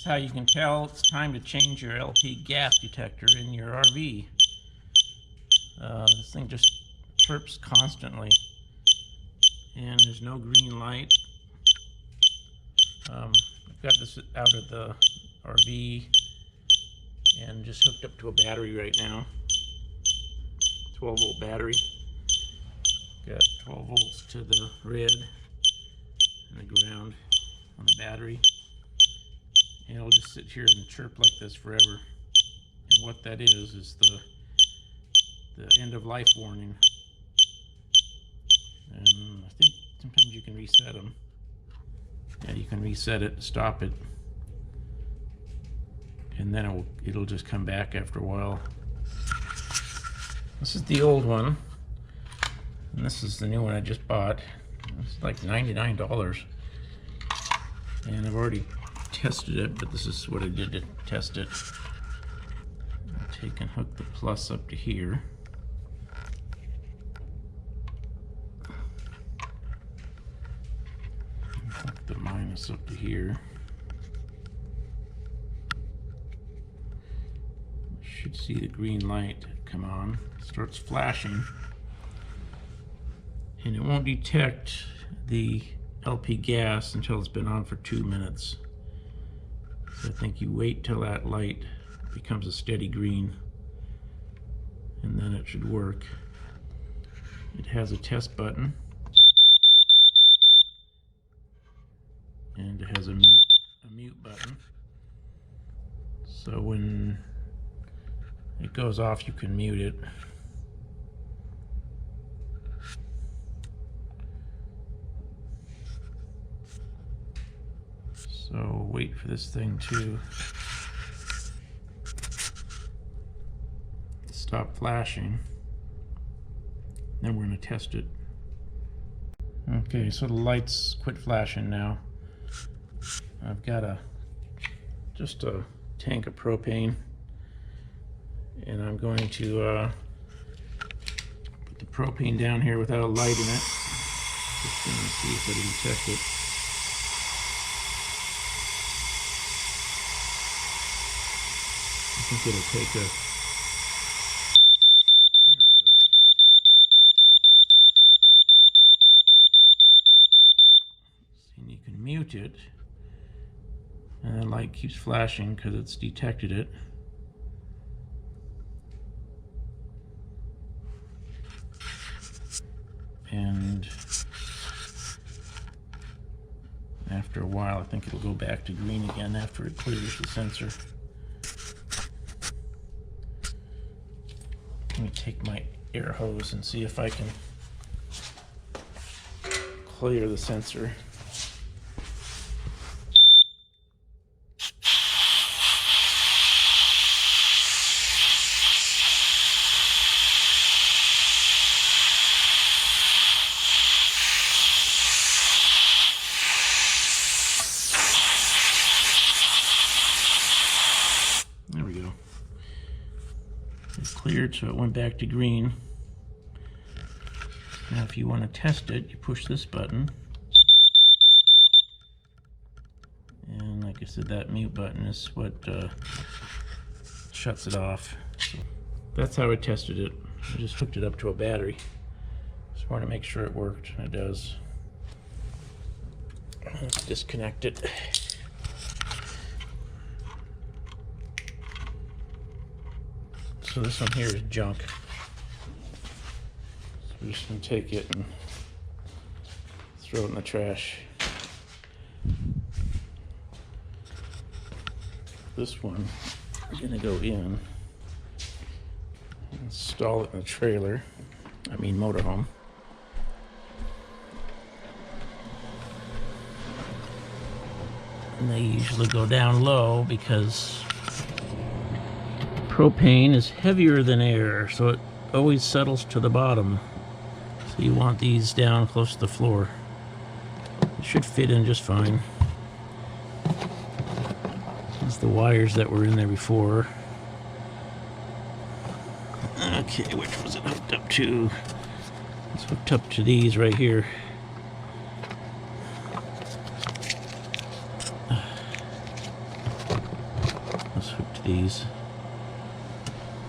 is how you can tell it's time to change your LP gas detector in your RV. This thing just chirps constantly, and there's no green light. I've got this out of the RV and just hooked up to a battery right now. 12-volt battery. Got 12 volts to the red and the ground on the battery. And it'll just sit here and chirp like this forever. And what that is the end of life warning. And I think sometimes you can reset them. Yeah, you can reset it, stop it, and then it'll just come back after a while. This is the old one, and this is the new one I just bought. It's like $99, and I've already tested it, but this is what I did to test it. I'll take and hook the plus up to here. Hook the minus up to here. Should see the green light come on. It starts flashing, and it won't detect the LP gas until it's been on for 2 minutes. So I think you wait till that light becomes a steady green, and then it should work. It has a test button, and it has a mute button. So when it goes off, you can mute it. So wait for this thing to stop flashing. Then we're going to test it. Okay, so the lights quit flashing now. I've got just a tank of propane, and I'm going to put the propane down here without a light in it. Just going to see if it'll detect it. I think it'll take a... There it goes. See, and you can mute it, and the light keeps flashing because it's detected it. And after a while, I think it'll go back to green again after it clears the sensor. Let me take my air hose and see if I can clear the sensor. There we go. It cleared, so it went back to green. Now if you want to test it, you push this button. And like I said, that mute button is what shuts it off. So that's how I tested it. I just hooked it up to a battery. Just wanted to make sure it worked, and it does. Let's disconnect it. So this one here is junk. So we're just going to take it and throw it in the trash. This one, we're going to go in, install it in the trailer, motorhome. And they usually go down low because propane is heavier than air, so it always settles to the bottom. So you want these down close to the floor. It should fit in just fine. There's the wires that were in there before. Okay, which was it hooked up to? It's hooked up to these right here. these,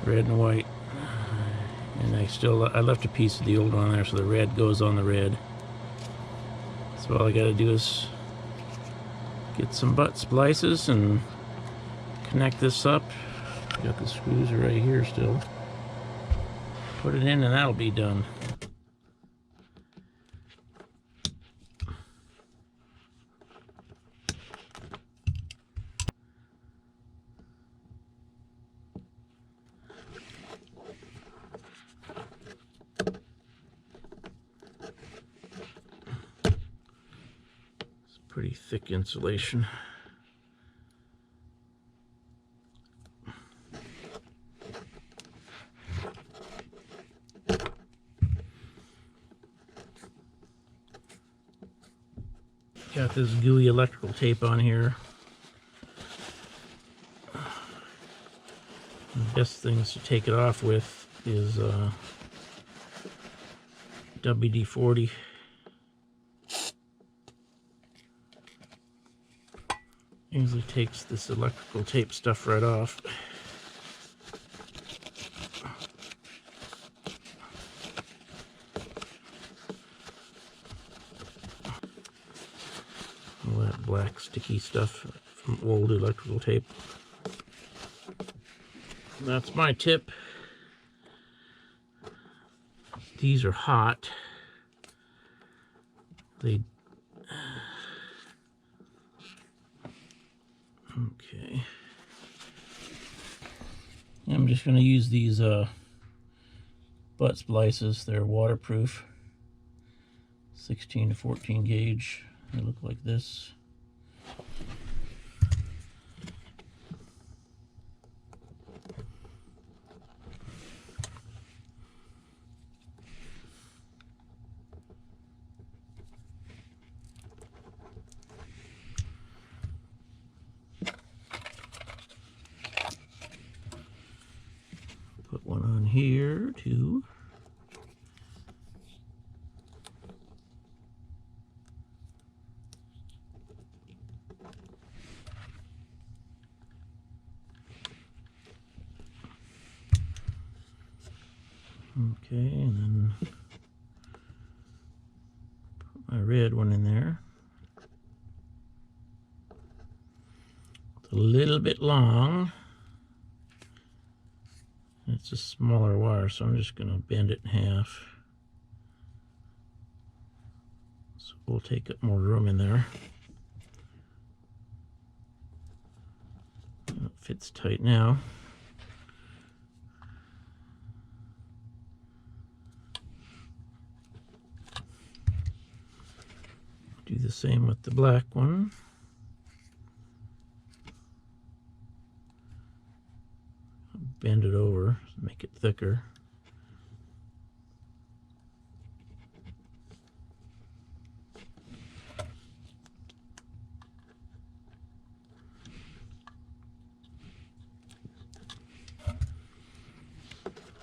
red and white, and I left a piece of the old one there, so the red goes on the red. So all I gotta do is get some butt splices and connect this up. Got the screws right here still. Put it in and that'll be done. It's pretty thick insulation. Got this gooey electrical tape on here. The best things to take it off with is WD-40. Usually takes this electrical tape stuff right off. All that black sticky stuff from old electrical tape. That's my tip. These are hot. Okay. I'm just going to use these butt splices. They're waterproof. 16 to 14 gauge. They look like this. Put one on here too. Okay, and then put my red one in there. It's a little bit long. It's a smaller wire, so I'm just going to bend it in half. So we'll take up more room in there. It fits tight now. Do the same with the black one. Bend it over, make it thicker.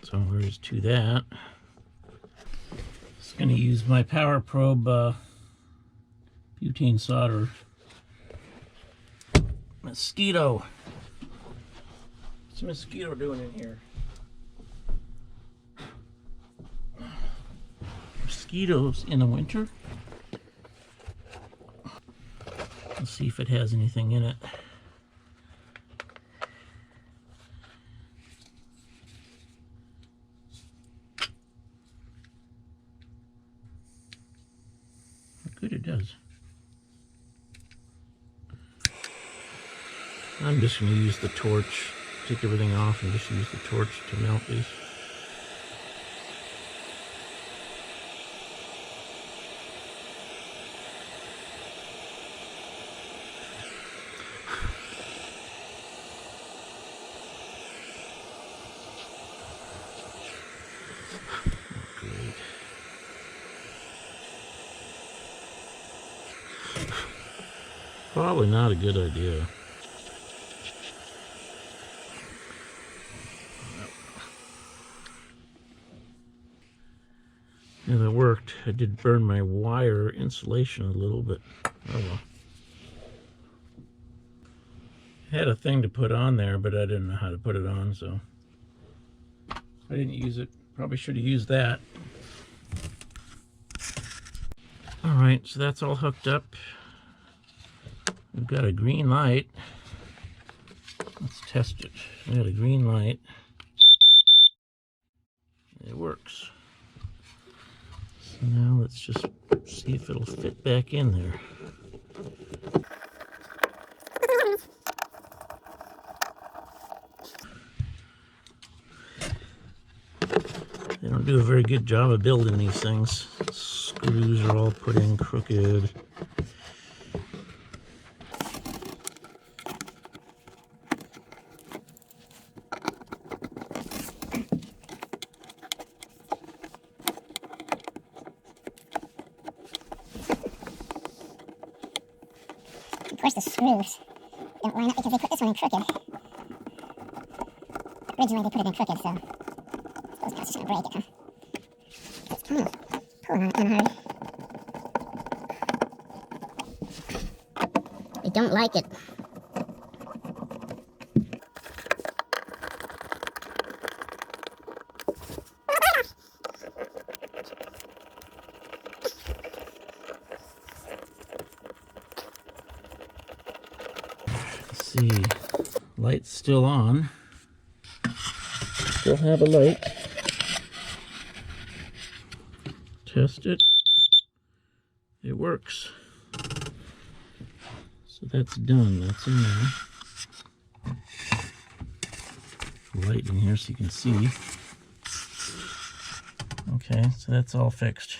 So there's to that. Just going to use my power probe butane solder. Mosquito. What's a mosquito doing in here? Mosquitoes in the winter? Let's see if it has anything in it. Good, it does. I'm just going to use the torch, take everything off and just use the torch to melt these. Great. Probably not a good idea. Yeah, that worked. I did burn my wire insulation a little, but oh well. Had a thing to put on there, but I didn't know how to put it on, so I didn't use it. Probably should have used that. Alright, so that's all hooked up. We've got a green light. Let's test it. We got a green light. It works. So now let's just see if it'll fit back in there. They don't do a very good job of building these things. Screws are all put in crooked. Of course, the screws don't line up because they put this one in crooked. Originally, they put it in crooked, so I suppose that's just going to break it, huh? It's kind of pulling on it kind of hard. They don't like it. Let's see, light's still on. Still have a light. Test it. It works. So that's done. That's in there. Light in here so you can see. Okay, so that's all fixed.